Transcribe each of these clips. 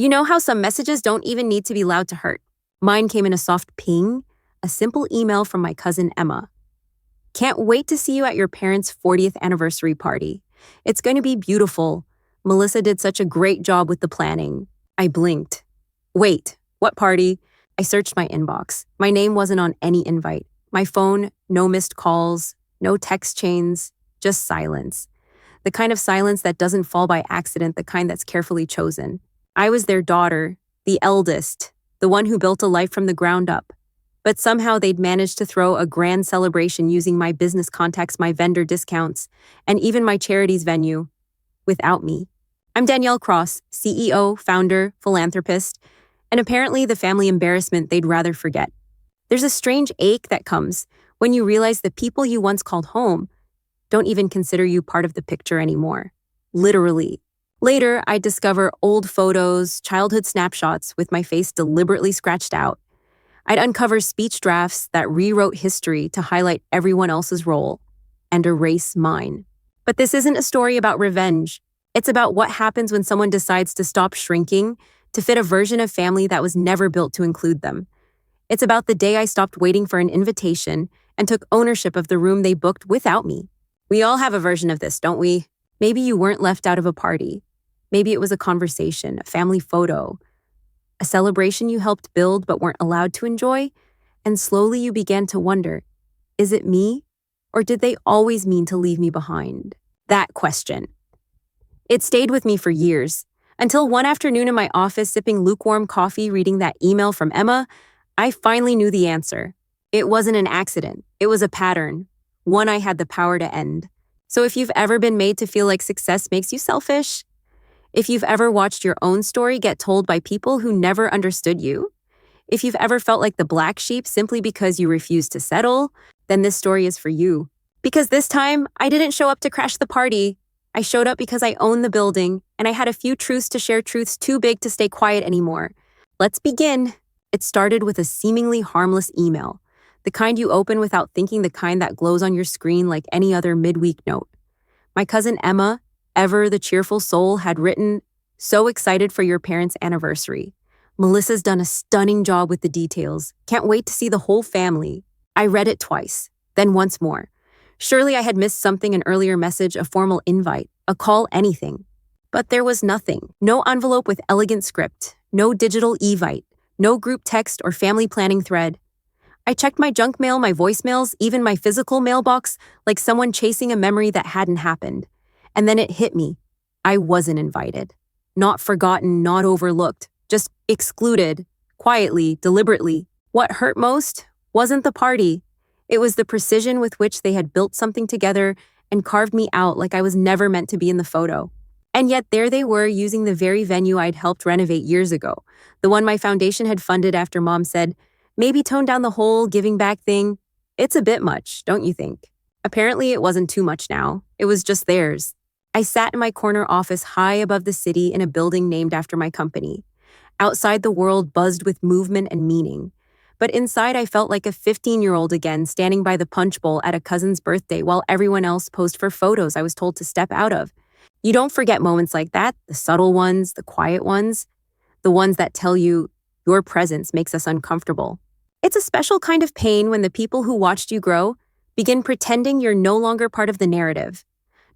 You know how some messages don't even need to be loud to hurt? Mine came in a soft ping, a simple email from my cousin Emma. Can't wait to see you at your parents' 40th anniversary party. It's going to be beautiful. Melissa did such a great job with the planning. I blinked. Wait, what party? I searched my inbox. My name wasn't on any invite. My phone, no missed calls, no text chains, just silence. The kind of silence that doesn't fall by accident, the kind that's carefully chosen. I was their daughter, the eldest, the one who built a life from the ground up. But somehow they'd managed to throw a grand celebration using my business contacts, my vendor discounts, and even my charities venue, without me. I'm Danielle Cross, CEO, founder, philanthropist, and apparently the family embarrassment they'd rather forget. There's a strange ache that comes when you realize the people you once called home don't even consider you part of the picture anymore. Literally. Later, I'd discover old photos, childhood snapshots with my face deliberately scratched out. I'd uncover speech drafts that rewrote history to highlight everyone else's role and erase mine. But this isn't a story about revenge. It's about what happens when someone decides to stop shrinking to fit a version of family that was never built to include them. It's about the day I stopped waiting for an invitation and took ownership of the room they booked without me. We all have a version of this, don't we? Maybe you weren't left out of a party. Maybe it was a conversation, a family photo, a celebration you helped build but weren't allowed to enjoy, and slowly you began to wonder, is it me, or did they always mean to leave me behind? That question. It stayed with me for years, until one afternoon in my office sipping lukewarm coffee reading that email from Emma, I finally knew the answer. It wasn't an accident. It was a pattern, one I had the power to end. So if you've ever been made to feel like success makes you selfish, if you've ever watched your own story get told by people who never understood you, if you've ever felt like the black sheep simply because you refused to settle, then this story is for you. Because this time, I didn't show up to crash the party. I showed up because I owned the building, and I had a few truths to share, truths too big to stay quiet anymore. Let's begin. It started with a seemingly harmless email, the kind you open without thinking, the kind that glows on your screen like any other midweek note. My cousin Emma, ever the cheerful soul, had written, "So excited for your parents' anniversary. Melissa's done a stunning job with the details. Can't wait to see the whole family." I read it twice, then once more. Surely I had missed something, an earlier message, a formal invite, a call, anything. But there was nothing. No envelope with elegant script, no digital evite, no group text or family planning thread. I checked my junk mail, my voicemails, even my physical mailbox, like someone chasing a memory that hadn't happened. And then it hit me. I wasn't invited. Not forgotten, not overlooked, just excluded, quietly, deliberately. What hurt most wasn't the party. It was the precision with which they had built something together and carved me out like I was never meant to be in the photo. And yet there they were, using the very venue I'd helped renovate years ago, the one my foundation had funded after Mom said, maybe tone down the whole giving back thing. It's a bit much, don't you think? Apparently it wasn't too much now. It was just theirs. I sat in my corner office high above the city in a building named after my company. Outside, the world buzzed with movement and meaning. But inside, I felt like a 15-year-old again, standing by the punch bowl at a cousin's birthday while everyone else posed for photos I was told to step out of. You don't forget moments like that, the subtle ones, the quiet ones, the ones that tell you your presence makes us uncomfortable. It's a special kind of pain when the people who watched you grow begin pretending you're no longer part of the narrative.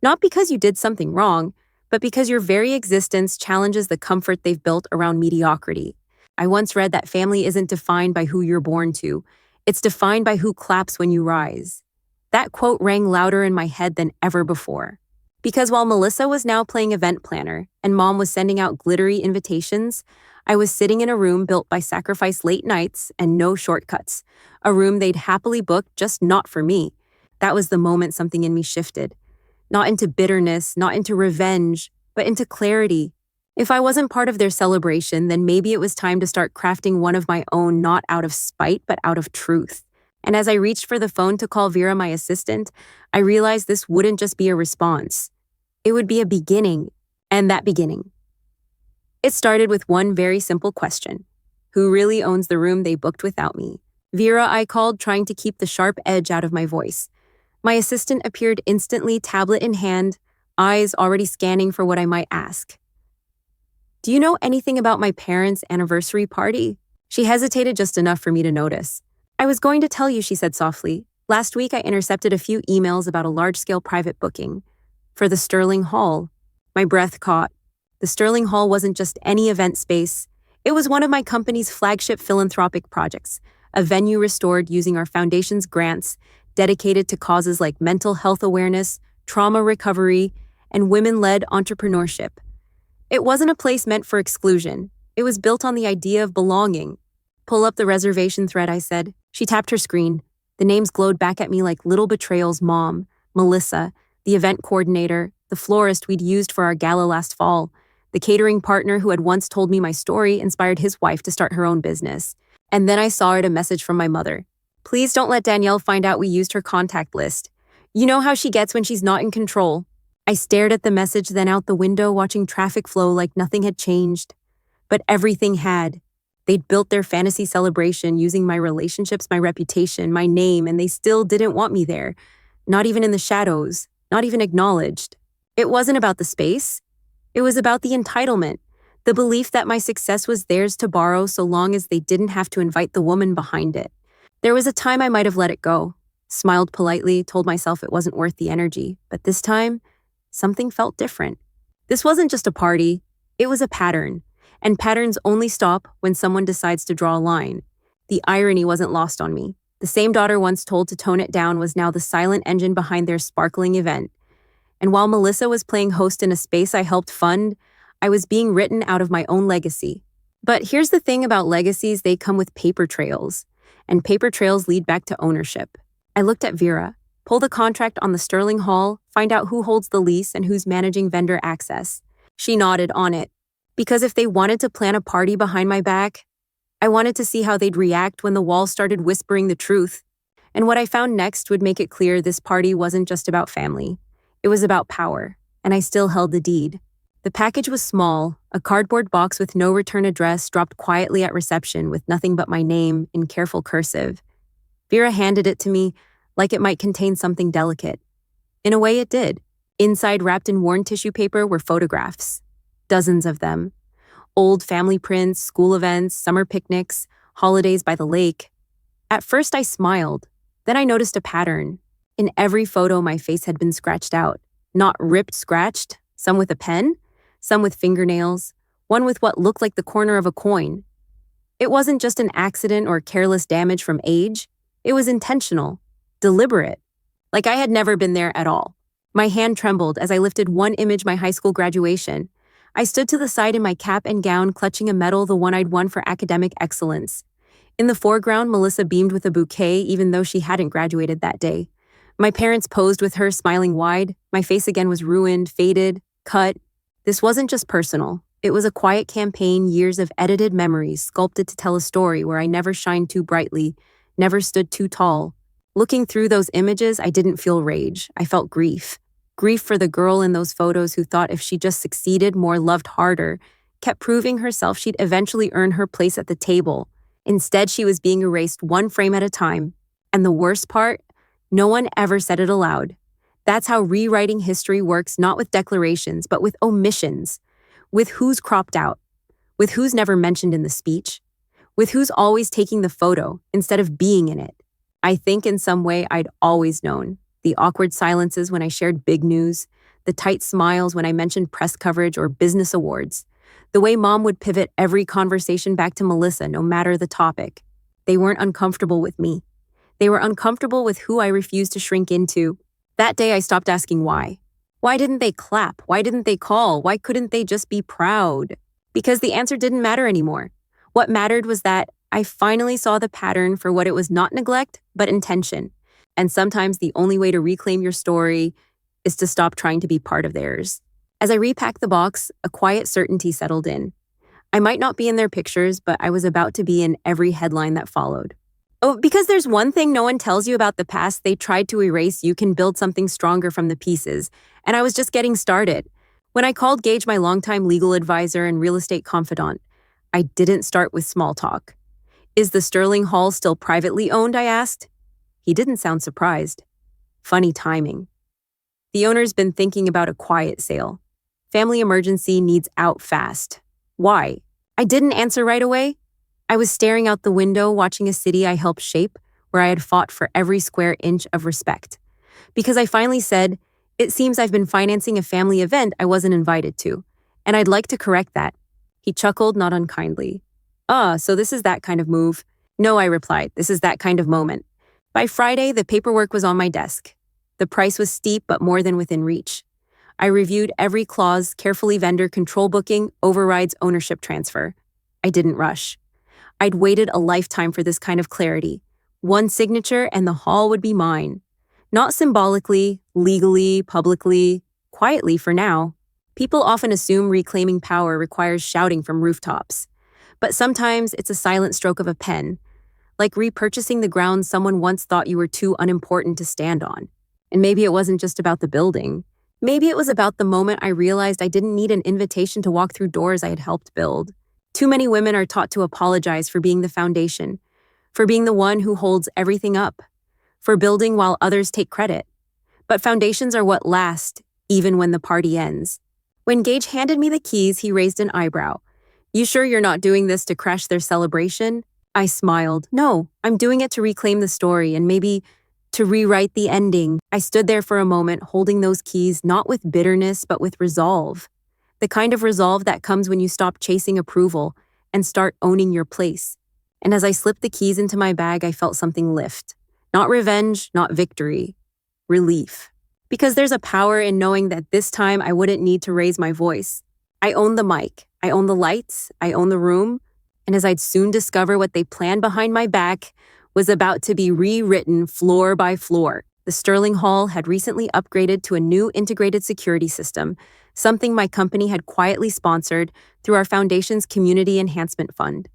Not because you did something wrong, but because your very existence challenges the comfort they've built around mediocrity. I once read that family isn't defined by who you're born to. It's defined by who claps when you rise. That quote rang louder in my head than ever before. Because while Melissa was now playing event planner and Mom was sending out glittery invitations, I was sitting in a room built by sacrifice, late nights, and no shortcuts. A room they'd happily booked, just not for me. That was the moment something in me shifted. Not into bitterness, not into revenge, but into clarity. If I wasn't part of their celebration, then maybe it was time to start crafting one of my own, not out of spite, but out of truth. And as I reached for the phone to call Vera, my assistant, I realized this wouldn't just be a response. It would be a beginning, and that beginning. It started with one very simple question. Who really owns the room they booked without me? Vera, I called, trying to keep the sharp edge out of my voice. My assistant appeared instantly, tablet in hand, eyes already scanning for what I might ask. "Do you know anything about my parents' anniversary party?" She hesitated just enough for me to notice. "I was going to tell you," she said softly. "Last week I intercepted a few emails about a large-scale private booking for the Sterling Hall." My breath caught. The Sterling Hall wasn't just any event space. It was one of my company's flagship philanthropic projects, a venue restored using our foundation's grants, dedicated to causes like mental health awareness, trauma recovery, and women-led entrepreneurship. It wasn't a place meant for exclusion. It was built on the idea of belonging. "Pull up the reservation thread," I said. She tapped her screen. The names glowed back at me like little betrayal's mom, Melissa, the event coordinator, the florist we'd used for our gala last fall, the catering partner who had once told me my story inspired his wife to start her own business. And then I saw it, a message from my mother. "Please don't let Danielle find out we used her contact list. You know how she gets when she's not in control." I stared at the message, then out the window, watching traffic flow like nothing had changed. But everything had. They'd built their fantasy celebration using my relationships, my reputation, my name, and they still didn't want me there. Not even in the shadows, not even acknowledged. It wasn't about the space. It was about the entitlement, the belief that my success was theirs to borrow so long as they didn't have to invite the woman behind it. There was a time I might have let it go, smiled politely, told myself it wasn't worth the energy, but this time, something felt different. This wasn't just a party, it was a pattern. And patterns only stop when someone decides to draw a line. The irony wasn't lost on me. The same daughter once told to tone it down was now the silent engine behind their sparkling event. And while Melissa was playing host in a space I helped fund, I was being written out of my own legacy. But here's the thing about legacies, they come with paper trails. And paper trails lead back to ownership. I looked at Vera, pull the contract on the Sterling Hall, find out who holds the lease and who's managing vendor access. She nodded on it. Because if they wanted to plan a party behind my back, I wanted to see how they'd react when the wall started whispering the truth. And what I found next would make it clear this party wasn't just about family. It was about power, and I still held the deed. The package was small, a cardboard box with no return address dropped quietly at reception with nothing but my name in careful cursive. Vera handed it to me like it might contain something delicate. In a way, it did. Inside, wrapped in worn tissue paper, were photographs. Dozens of them. Old family prints, school events, summer picnics, holidays by the lake. At first I smiled. Then I noticed a pattern. In every photo, my face had been scratched out. Not ripped, scratched, some with a pen, some with fingernails, one with what looked like the corner of a coin. It wasn't just an accident or careless damage from age. It was intentional, deliberate, like I had never been there at all. My hand trembled as I lifted one image, my high school graduation. I stood to the side in my cap and gown, clutching a medal, the one I'd won for academic excellence. In the foreground, Melissa beamed with a bouquet, even though she hadn't graduated that day. My parents posed with her, smiling wide. My face again was ruined, faded, cut. This wasn't just personal. It was a quiet campaign, years of edited memories, sculpted to tell a story where I never shined too brightly, never stood too tall. Looking through those images, I didn't feel rage. I felt grief. Grief for the girl in those photos who thought if she just succeeded more, loved harder, kept proving herself she'd eventually earn her place at the table. Instead, she was being erased one frame at a time. And the worst part, no one ever said it aloud. That's how rewriting history works, not with declarations, but with omissions. With who's cropped out. With who's never mentioned in the speech. With who's always taking the photo instead of being in it. I think in some way I'd always known. The awkward silences when I shared big news, the tight smiles when I mentioned press coverage or business awards, the way Mom would pivot every conversation back to Melissa, no matter the topic. They weren't uncomfortable with me. They were uncomfortable with who I refused to shrink into. That day I stopped asking why. Why didn't they clap? Why didn't they call? Why couldn't they just be proud? Because the answer didn't matter anymore. What mattered was that I finally saw the pattern for what it was, not neglect, but intention. And sometimes the only way to reclaim your story is to stop trying to be part of theirs. As I repacked the box, a quiet certainty settled in. I might not be in their pictures, but I was about to be in every headline that followed. Oh, because there's one thing no one tells you about the past they tried to erase, you can build something stronger from the pieces. And I was just getting started. When I called Gage, my longtime legal advisor and real estate confidant, I didn't start with small talk. Is the Sterling Hall still privately owned? I asked. He didn't sound surprised. Funny timing. The owner's been thinking about a quiet sale. Family emergency, needs out fast. Why? I didn't answer right away. I was staring out the window, watching a city I helped shape, where I had fought for every square inch of respect. Because I finally said, "It seems I've been financing a family event I wasn't invited to, and I'd like to correct that." He chuckled, not unkindly. So this is that kind of move. No, I replied, this is that kind of moment. By Friday, the paperwork was on my desk. The price was steep, but more than within reach. I reviewed every clause, carefully vendor control booking, overrides ownership transfer. I didn't rush. I'd waited a lifetime for this kind of clarity. One signature and the hall would be mine. Not symbolically, legally, publicly, quietly for now. People often assume reclaiming power requires shouting from rooftops. But sometimes it's a silent stroke of a pen, like repurchasing the ground someone once thought you were too unimportant to stand on. And maybe it wasn't just about the building. Maybe it was about the moment I realized I didn't need an invitation to walk through doors I had helped build. Too many women are taught to apologize for being the foundation, for being the one who holds everything up, for building while others take credit. But foundations are what last, even when the party ends. When Gage handed me the keys, he raised an eyebrow. "You sure you're not doing this to crash their celebration?" I smiled. "No, I'm doing it to reclaim the story and maybe to rewrite the ending." I stood there for a moment, holding those keys, not with bitterness, but with resolve. The kind of resolve that comes when you stop chasing approval and start owning your place. And as I slipped the keys into my bag, I felt something lift. Not revenge, not victory. Relief. Because there's a power in knowing that this time I wouldn't need to raise my voice. I own the mic. I own the lights. I own the room. And as I'd soon discover what they planned behind my back was about to be rewritten floor by floor. The Sterling Hall had recently upgraded to a new integrated security system, something my company had quietly sponsored through our foundation's Community Enhancement Fund.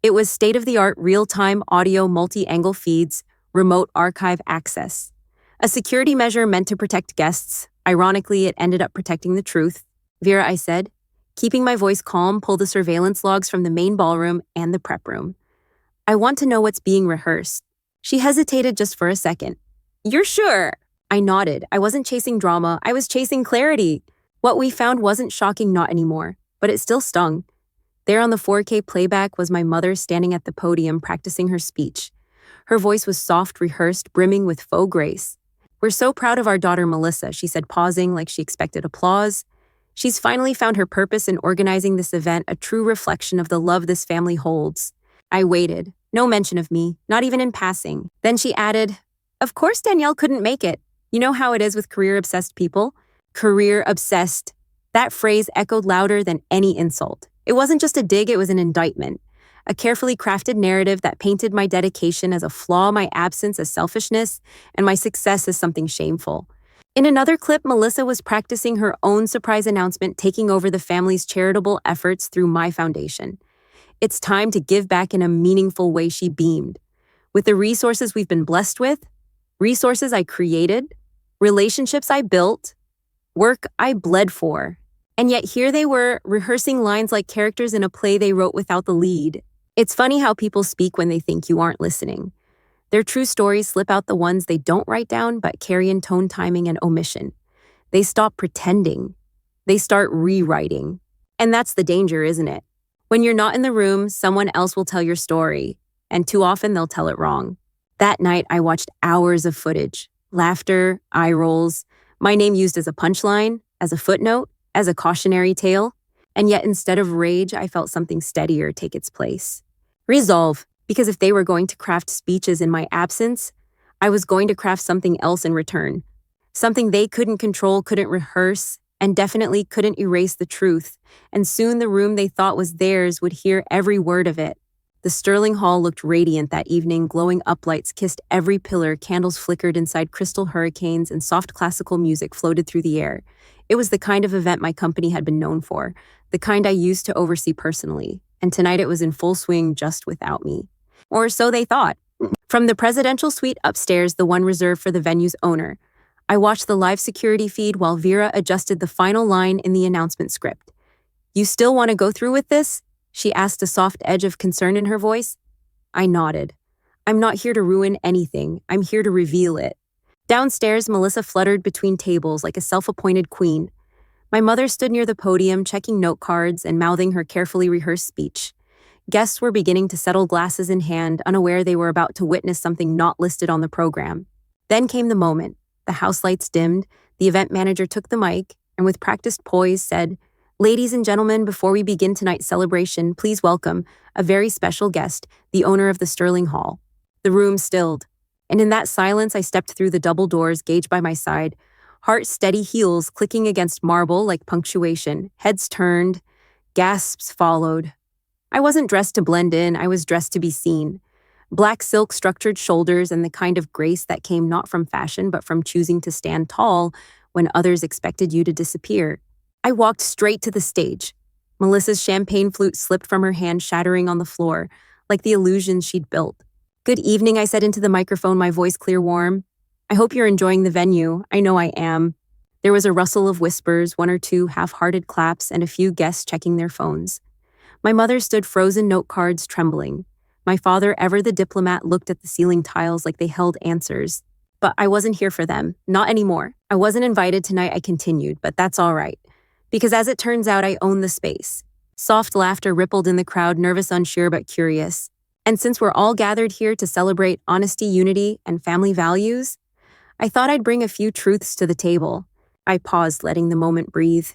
It was state-of-the-art real-time audio multi-angle feeds, remote archive access. A security measure meant to protect guests. Ironically, it ended up protecting the truth. "Vera," I said, keeping my voice calm, pull the surveillance logs from the main ballroom and the prep room. "I want to know what's being rehearsed." She hesitated just for a second. "You're sure?" I nodded. I wasn't chasing drama. I was chasing clarity. What we found wasn't shocking, not anymore, but it still stung. There on the 4K playback was my mother standing at the podium practicing her speech. Her voice was soft, rehearsed, brimming with faux grace. "We're so proud of our daughter Melissa," she said, pausing like she expected applause. "She's finally found her purpose in organizing this event, a true reflection of the love this family holds." I waited. No mention of me, not even in passing. Then she added, "Of course Danielle couldn't make it. You know how it is with career-obsessed people? Career-obsessed." That phrase echoed louder than any insult. It wasn't just a dig, it was an indictment. A carefully crafted narrative that painted my dedication as a flaw, my absence as selfishness, and my success as something shameful. In another clip, Melissa was practicing her own surprise announcement, taking over the family's charitable efforts through my foundation. "It's time to give back in a meaningful way," she beamed. "With the resources we've been blessed with, resources I created, relationships I built, work I bled for." And yet here they were, rehearsing lines like characters in a play they wrote without the lead. It's funny how people speak when they think you aren't listening. Their true stories slip out, the ones they don't write down but carry in tone, timing, and omission. They stop pretending. They start rewriting. And that's the danger, isn't it? When you're not in the room, someone else will tell your story, and too often they'll tell it wrong. That night, I watched hours of footage. Laughter, eye rolls, my name used as a punchline, as a footnote, as a cautionary tale. And yet instead of rage, I felt something steadier take its place. Resolve, because if they were going to craft speeches in my absence, I was going to craft something else in return. Something they couldn't control, couldn't rehearse, and definitely couldn't erase the truth. And soon the room they thought was theirs would hear every word of it. The Sterling Hall looked radiant that evening. Glowing uplights kissed every pillar, candles flickered inside crystal hurricanes, and soft classical music floated through the air. It was the kind of event my company had been known for, the kind I used to oversee personally. And tonight it was in full swing just without me. Or so they thought. From the presidential suite upstairs, the one reserved for the venue's owner, I watched the live security feed while Vera adjusted the final line in the announcement script. "You still want to go through with this?" she asked, a soft edge of concern in her voice. I nodded. "I'm not here to ruin anything. I'm here to reveal it." Downstairs, Melissa fluttered between tables like a self-appointed queen. My mother stood near the podium, checking note cards and mouthing her carefully rehearsed speech. Guests were beginning to settle, glasses in hand, unaware they were about to witness something not listed on the program. Then came the moment. The house lights dimmed, the event manager took the mic, and with practiced poise said, "Ladies and gentlemen, before we begin tonight's celebration, please welcome a very special guest, the owner of the Sterling Hall." The room stilled, and in that silence I stepped through the double doors, gauge by my side, heart steady, heels clicking against marble like punctuation, heads turned, gasps followed. I wasn't dressed to blend in, I was dressed to be seen. Black silk structured shoulders and the kind of grace that came not from fashion but from choosing to stand tall when others expected you to disappear. I walked straight to the stage. Melissa's champagne flute slipped from her hand, shattering on the floor, like the illusions she'd built. "Good evening," I said into the microphone, my voice clear, warm. "I hope you're enjoying the venue. I know I am." There was a rustle of whispers, one or two half-hearted claps, and a few guests checking their phones. My mother stood frozen, note cards trembling. My father, ever the diplomat, looked at the ceiling tiles like they held answers. But I wasn't here for them. Not anymore. I wasn't invited tonight, I continued, but that's all right. Because as it turns out, I own the space. Soft laughter rippled in the crowd, nervous, unsure, but curious. And since we're all gathered here to celebrate honesty, unity, and family values, I thought I'd bring a few truths to the table. I paused, letting the moment breathe.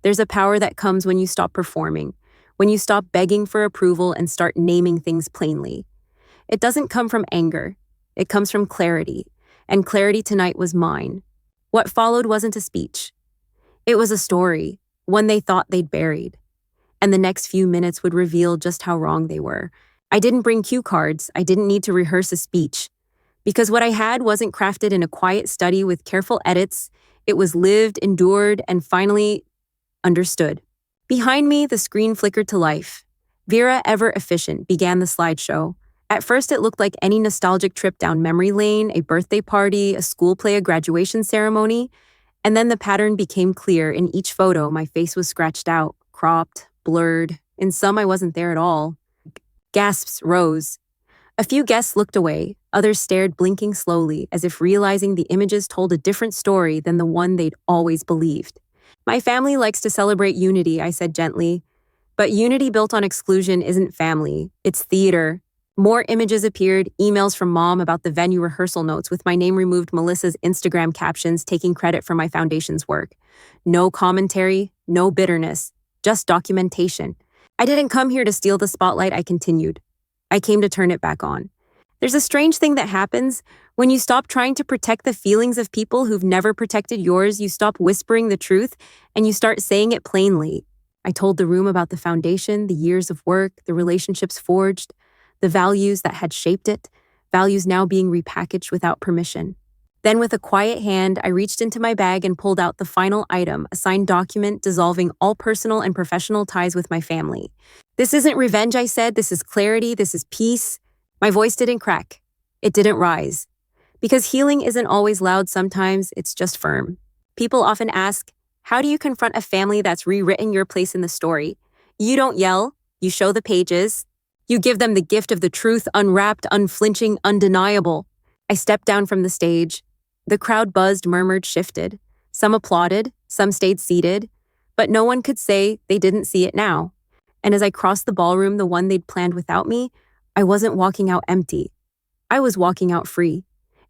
There's a power that comes when you stop performing, when you stop begging for approval and start naming things plainly. It doesn't come from anger. It comes from clarity. And clarity tonight was mine. What followed wasn't a speech. It was a story, one they thought they'd buried. And the next few minutes would reveal just how wrong they were. I didn't bring cue cards. I didn't need to rehearse a speech. Because what I had wasn't crafted in a quiet study with careful edits. It was lived, endured, and finally understood. Behind me, the screen flickered to life. Vera, ever efficient, began the slideshow. At first, it looked like any nostalgic trip down memory lane, a birthday party, a school play, a graduation ceremony. And then the pattern became clear. In each photo, my face was scratched out, cropped, blurred. In some, I wasn't there at all. Gasps rose. A few guests looked away. Others stared, blinking slowly, as if realizing the images told a different story than the one they'd always believed. "My family likes to celebrate unity," I said gently. "But unity built on exclusion isn't family. It's theater." More images appeared, emails from Mom about the venue rehearsal notes with my name removed, Melissa's Instagram captions taking credit for my foundation's work. No commentary, no bitterness, just documentation. "I didn't come here to steal the spotlight," I continued. "I came to turn it back on." There's a strange thing that happens. When you stop trying to protect the feelings of people who've never protected yours, you stop whispering the truth and you start saying it plainly. I told the room about the foundation, the years of work, the relationships forged, the values that had shaped it, values now being repackaged without permission. Then with a quiet hand, I reached into my bag and pulled out the final item, a signed document dissolving all personal and professional ties with my family. "This isn't revenge," I said. "This is clarity. This is peace." My voice didn't crack. It didn't rise. Because healing isn't always loud, sometimes it's just firm. People often ask, how do you confront a family that's rewritten your place in the story? You don't yell. You show the pages. You give them the gift of the truth, unwrapped, unflinching, undeniable. I stepped down from the stage. The crowd buzzed, murmured, shifted. Some applauded, some stayed seated, but no one could say they didn't see it now. And as I crossed the ballroom, the one they'd planned without me, I wasn't walking out empty. I was walking out free,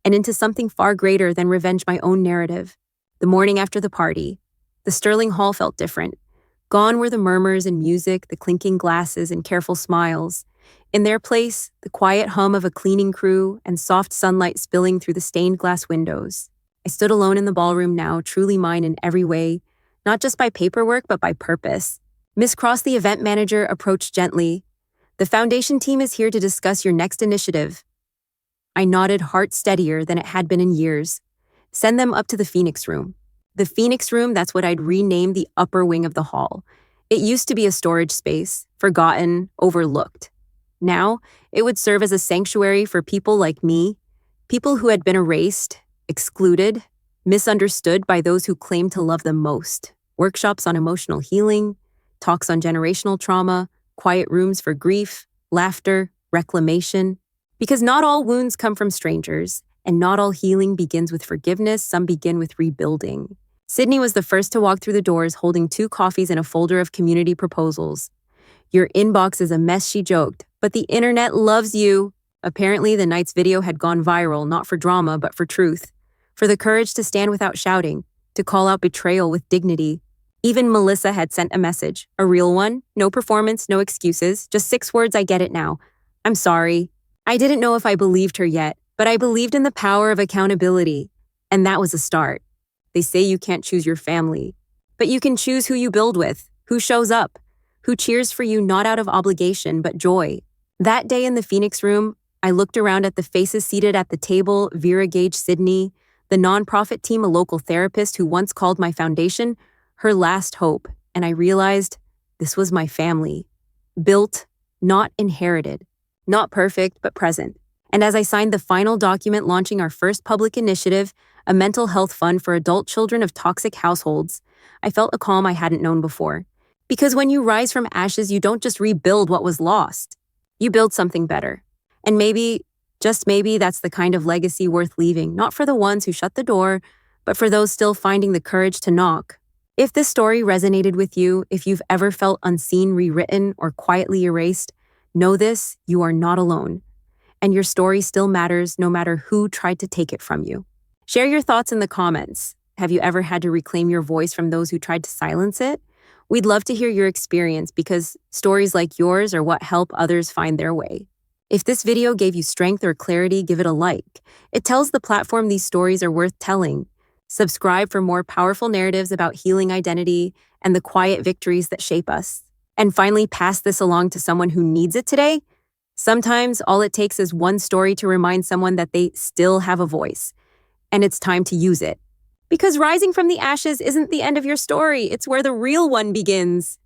and into something far greater than revenge, my own narrative. The morning after the party, the Sterling Hall felt different. Gone were the murmurs and music, the clinking glasses and careful smiles. In their place, the quiet hum of a cleaning crew and soft sunlight spilling through the stained glass windows. I stood alone in the ballroom now, truly mine in every way, not just by paperwork, but by purpose. Miss Cross, the event manager, approached gently. "The foundation team is here to discuss your next initiative." I nodded, heart steadier than it had been in years. "Send them up to the Phoenix Room." The Phoenix Room, that's what I'd renamed the upper wing of the hall. It used to be a storage space, forgotten, overlooked. Now, it would serve as a sanctuary for people like me, people who had been erased, excluded, misunderstood by those who claimed to love them most. Workshops on emotional healing, talks on generational trauma, quiet rooms for grief, laughter, reclamation. Because not all wounds come from strangers, and not all healing begins with forgiveness. Some begin with rebuilding. Sydney was the first to walk through the doors holding 2 coffees and a folder of community proposals. "Your inbox is a mess," she joked, "but the internet loves you." Apparently, the night's video had gone viral, not for drama, but for truth. For the courage to stand without shouting, to call out betrayal with dignity. Even Melissa had sent a message, a real one, no performance, no excuses, just 6 words, "I get it now. I'm sorry." I didn't know if I believed her yet, but I believed in the power of accountability. And that was a start. They say you can't choose your family, but you can choose who you build with, who shows up, who cheers for you not out of obligation but joy. That day in the Phoenix room, I looked around at the faces seated at the table, Vera Gage Sydney, the nonprofit team, a local therapist who once called my foundation her last hope, and I realized this was my family. Built, not inherited. Not perfect, but present. And as I signed the final document launching our first public initiative, a mental health fund for adult children of toxic households, I felt a calm I hadn't known before. Because when you rise from ashes, you don't just rebuild what was lost. You build something better. And maybe, just maybe, that's the kind of legacy worth leaving, not for the ones who shut the door, but for those still finding the courage to knock. If this story resonated with you, if you've ever felt unseen, rewritten, or quietly erased, know this, you are not alone. And your story still matters no matter who tried to take it from you. Share your thoughts in the comments. Have you ever had to reclaim your voice from those who tried to silence it? We'd love to hear your experience because stories like yours are what help others find their way. If this video gave you strength or clarity, give it a like. It tells the platform these stories are worth telling. Subscribe for more powerful narratives about healing identity and the quiet victories that shape us. And finally, pass this along to someone who needs it today. Sometimes all it takes is one story to remind someone that they still have a voice, and it's time to use it. Because rising from the ashes isn't the end of your story, it's where the real one begins.